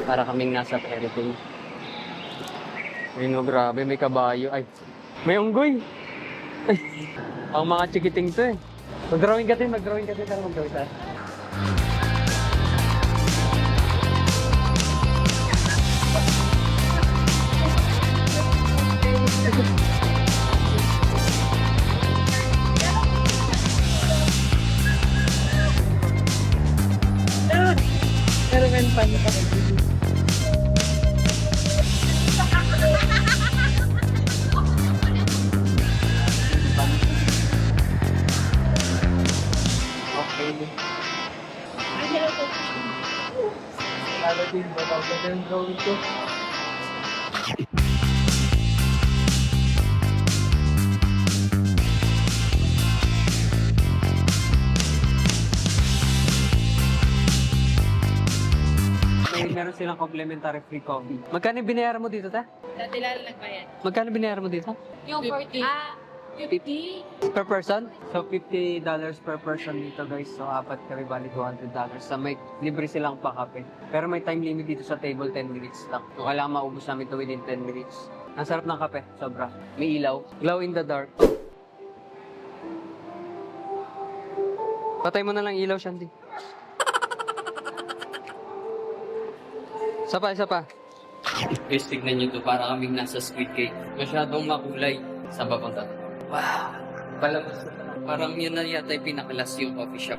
Para kaming nasa everything. Ayun o, grabe, may kabayo. Ay, may unggoy. Ay, ang mga chikiting to eh. Mag-drawing ka din, mag-drawing ka din. Tara, mag-drawing tayo. Pero men pa pa. Okay. Lalo din, babaw ka din drawing ko. Meron silang complimentary free coffee. Magkano binayaran mo dito, ta? Dati lalo nagbayad. Magkano binayaran mo dito? Yung 40. 50? Per person? So, $50 per person dito, guys. So, apat kami, bali $200. So, may libre silang pakape. Pero may time limit dito sa table, 10 minutes lang. So, kailangan maubos namin ito within 10 minutes. Ang sarap ng kape, sobra. May ilaw. Glow in the dark. Oh. Patay mo na lang ilaw, Shanti. Isa pa, isa pa. Guys, tignan nyo to. Para kaming nasa Squid Cake. Masyadong makulay. Saan ba punta? Wow! Palabas na. Parang yun na yata yung pinakalas yung coffee shop.